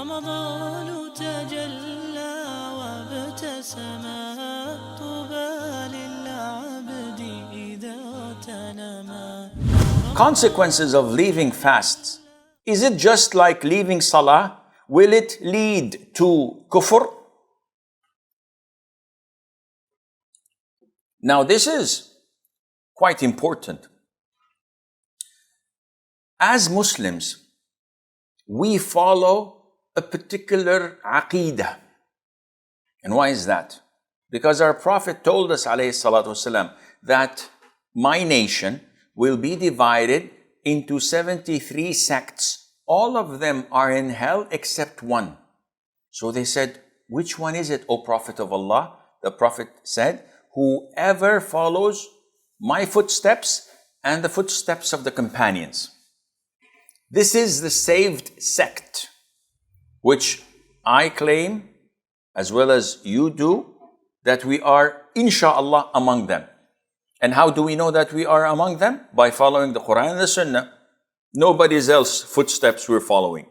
رمضان تجلى وابتسما طوبى للعبد إذا تنما. Consequences of leaving fasts. Is it just like leaving salah? Will it lead to kufr? Now this is quite important. As Muslims, we follow a particular aqeedah. And why is that? Because our Prophet told us, alayhi salatu wasalam, that my nation will be divided into 73 sects. All of them are in hell except one. So they said, which one is it, O Prophet of Allah? The Prophet said, whoever follows my footsteps and the footsteps of the companions. This is the saved sect, which I claim, as well as you do, that we are, insha'Allah, among them. And how do we know that we are among them? By following the Quran and the Sunnah. Nobody's else footsteps we're following.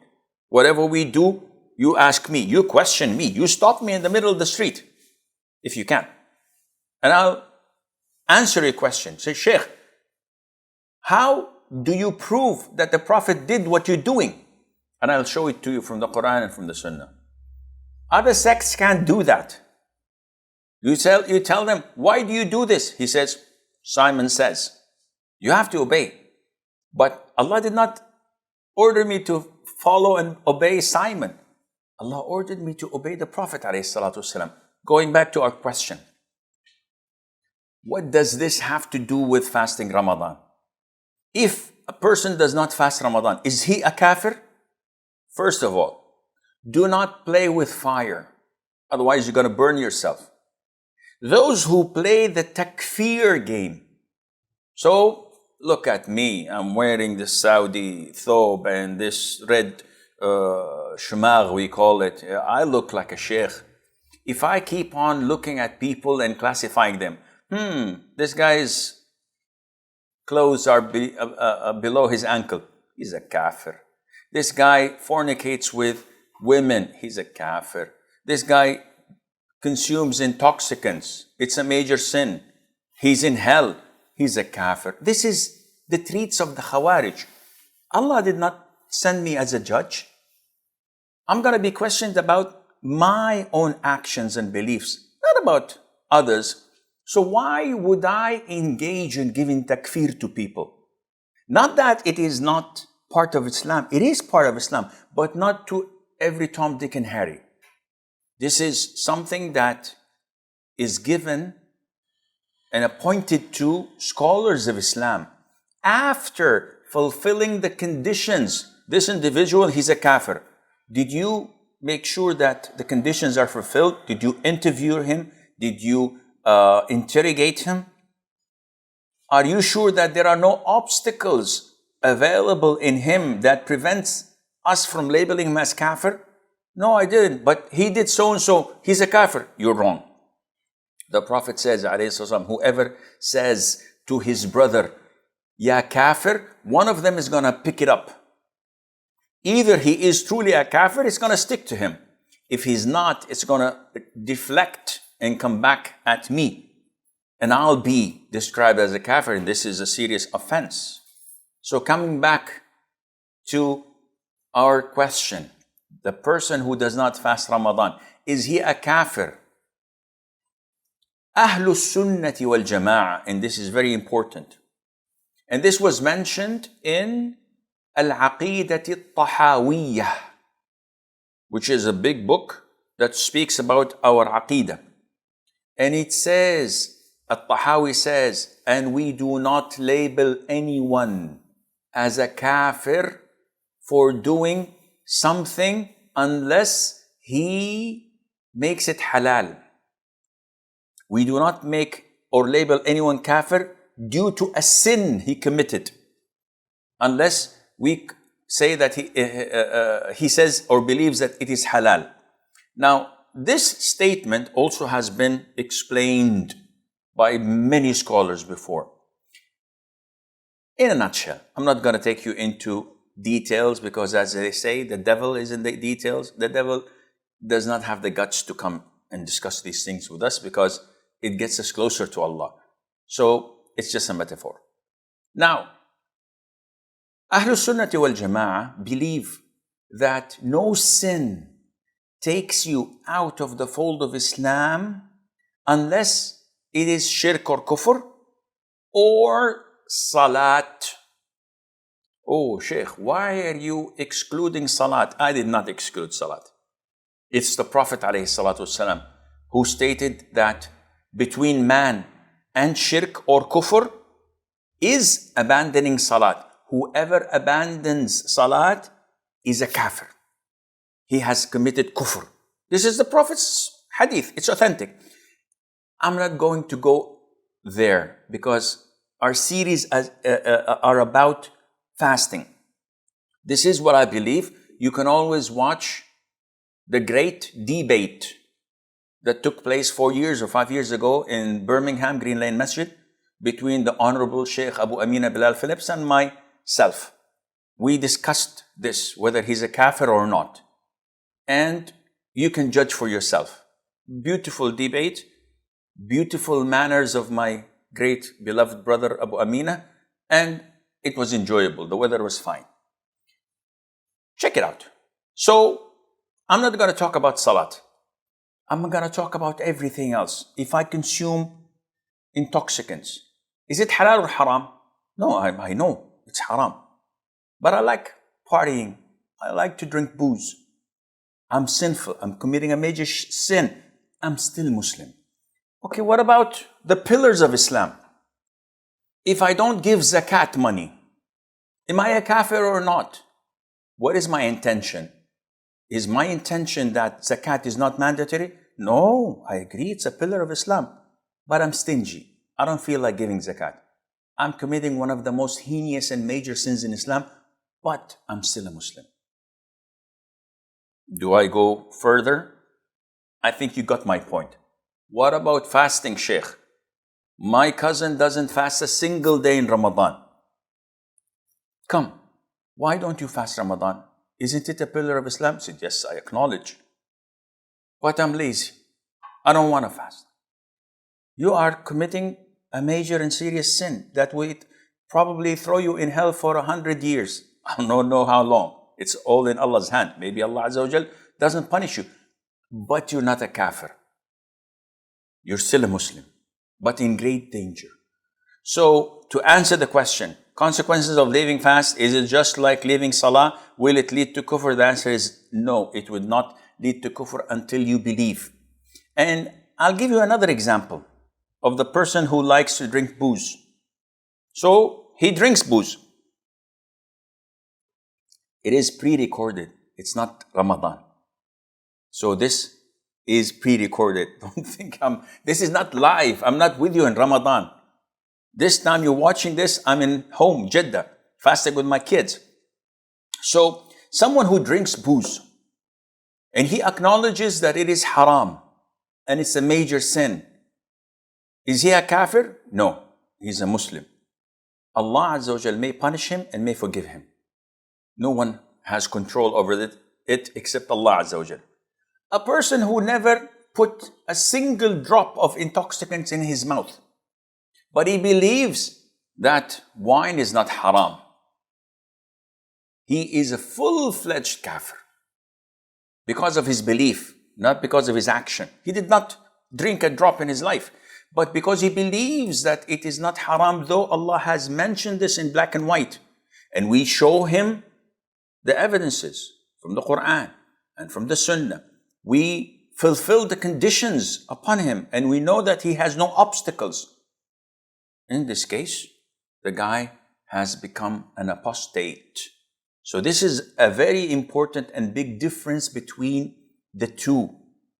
Whatever we do, you ask me, you question me, you stop me in the middle of the street, if you can. And I'll answer your question. Say, Sheikh, how do you prove that the Prophet did what you're doing? And I'll show it to you from the Quran and from the Sunnah. Other sects can't do that. You tell them, why do you do this? He says, Simon says. You have to obey. But Allah did not order me to follow and obey Simon. Allah ordered me to obey the Prophet ﷺ. Going back to our question. What does this have to do with fasting Ramadan? If a person does not fast Ramadan, is he a kafir? First of all, do not play with fire. Otherwise, you're going to burn yourself. Those who play the takfir game. So, look at me. I'm wearing this Saudi thobe and this red shmagh, we call it. I look like a sheikh. If I keep on looking at people and classifying them, this guy's clothes are below his ankle, he's a kafir. This guy fornicates with women, he's a kafir. This guy consumes intoxicants, it's a major sin. He's in hell, he's a kafir. This is the treats of the Khawarij. Allah did not send me as a judge. I'm going to be questioned about my own actions and beliefs, not about others. So why would I engage in giving takfir to people? Not that it is not part of Islam. It is part of Islam, but not to every Tom, Dick, and Harry. This is something that is given and appointed to scholars of Islam. After fulfilling the conditions, this individual, he's a kafir. Did you make sure that the conditions are fulfilled? Did you interview him? Did you interrogate him? Are you sure that there are no obstacles available in him that prevents us from labeling him as kafir? No, I didn't, but he did so and so, he's a kafir. You're wrong. The Prophet says, whoever says to his brother, Ya kafir, one of them is going to pick it up. Either he is truly a kafir, it's going to stick to him. If he's not, it's going to deflect and come back at me. And I'll be described as a kafir, and this is a serious offense. So coming back to our question, the person who does not fast Ramadan, is he a kafir? Ahlus Sunnati wal Jama'ah, and this is very important. And this was mentioned in Al-Aqidati Tahawiyyah, which is a big book that speaks about our Aqidah. And it says, At-Tahawi says, and we do not label anyone as a kafir for doing something unless he makes it halal. We do not make or label anyone kafir due to a sin he committed, unless we say that he says or believes that it is halal. Now, this statement also has been explained by many scholars before. In a nutshell, I'm not going to take you into details, because as they say, the devil is in the details. The devil does not have the guts to come and discuss these things with us because it gets us closer to Allah. So it's just a metaphor. Now, Ahlul Sunnati wal Jama'ah believe that no sin takes you out of the fold of Islam unless it is shirk or kufr or salat. Oh, Sheikh, why are you excluding salat? I did not exclude salat. It's the Prophet ﷺ who stated that between man and shirk or kufr is abandoning salat. Whoever abandons salat is a kafir. He has committed kufr. This is the Prophet's hadith. It's authentic. I'm not going to go there because our series are about fasting. This is what I believe. You can always watch the great debate that took place 4 years or 5 years ago in Birmingham, Green Lane Masjid, between the Honorable Sheikh Abu Amina Bilal Phillips and myself. We discussed this, whether he's a kafir or not. And you can judge for yourself. Beautiful debate, beautiful manners of my great beloved brother Abu Amina, and it was enjoyable. The weather was fine. Check it out. So, I'm not going to talk about salat. I'm going to talk about everything else. If I consume intoxicants, is it halal or haram? No, I know it's haram. But I like partying. I like to drink booze. I'm sinful. I'm committing a major sin. I'm still Muslim. Okay, what about the pillars of Islam? If I don't give zakat money, am I a kafir or not? What is my intention? Is my intention that zakat is not mandatory? No, I agree, it's a pillar of Islam. But I'm stingy. I don't feel like giving zakat. I'm committing one of the most heinous and major sins in Islam, but I'm still a Muslim. Do I go further? I think you got my point. What about fasting, Sheikh? My cousin doesn't fast a single day in Ramadan. Come, why don't you fast Ramadan? Isn't it a pillar of Islam? I said, yes, I acknowledge. But I'm lazy. I don't want to fast. You are committing a major and serious sin that will probably throw you in hell for 100 years. I don't know how long. It's all in Allah's hand. Maybe Allah Azza wa Jal doesn't punish you. But you're not a kafir. You're still a Muslim, but in great danger. So, to answer the question, consequences of leaving fast, is it just like leaving salah? Will it lead to kufr? The answer is no, it would not lead to kufr until you believe. And I'll give you another example of the person who likes to drink booze. So, he drinks booze. It is pre-recorded. It's not Ramadan. So this is pre-recorded. Don't think this is not live. I'm not with you in Ramadan. This time you're watching this, I'm in home, Jeddah, fasting with my kids. So someone who drinks booze and he acknowledges that it is haram and it's a major sin. Is he a kafir? No, he's a Muslim. Allah Azza wa Jal may punish him and may forgive him. No one has control over it except Allah Azza wa Jal. A person who never put a single drop of intoxicants in his mouth, but he believes that wine is not haram. He is a full-fledged kafir because of his belief, not because of his action. He did not drink a drop in his life, but because he believes that it is not haram, though Allah has mentioned this in black and white. And we show him the evidences from the Quran and from the Sunnah. We fulfill the conditions upon him and we know that he has no obstacles. In this case, the guy has become an apostate. So this is a very important and big difference between the two.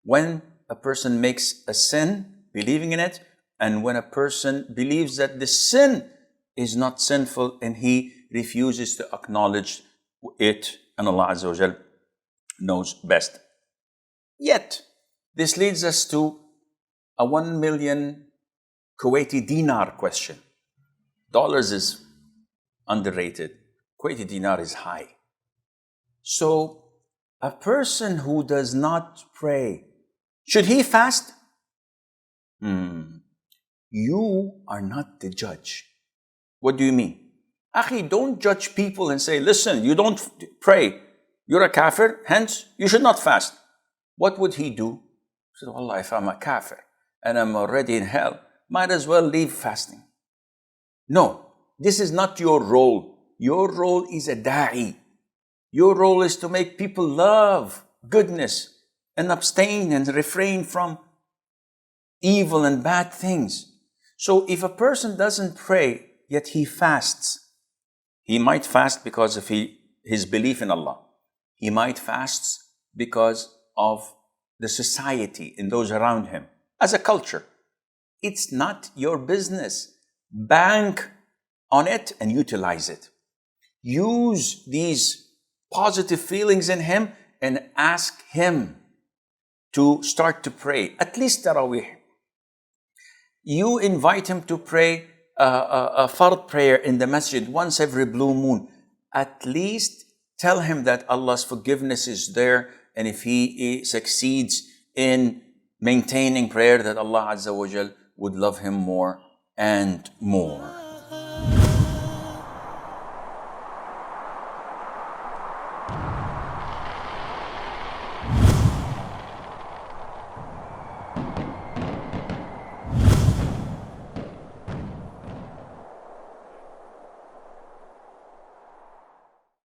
When a person makes a sin, believing in it, and when a person believes that the sin is not sinful and he refuses to acknowledge it, and Allah Azza wa Jal knows best. Yet, this leads us to a 1 million Kuwaiti dinar question. Dollars is underrated. Kuwaiti dinar is high. So a person who does not pray, should he fast? You are not the judge. What do you mean? Akhi, don't judge people and say, listen, you don't pray. You're a kafir, hence you should not fast. What would he do? He said, Wallah, if I'm a kafir and I'm already in hell, might as well leave fasting. No, this is not your role. Your role is a da'i. Your role is to make people love goodness and abstain and refrain from evil and bad things. So if a person doesn't pray, yet he fasts, he might fast because of his belief in Allah. He might fast because of the society and those around him as a culture. It's not your business. Bank on it and utilize it. Use these positive feelings in him and ask him to start to pray, at least Taraweeh. You invite him to pray a fard prayer in the masjid once every blue moon. At least tell him that Allah's forgiveness is there, and if he succeeds in maintaining prayer, that Allah Azza wa Jal would love him more and more.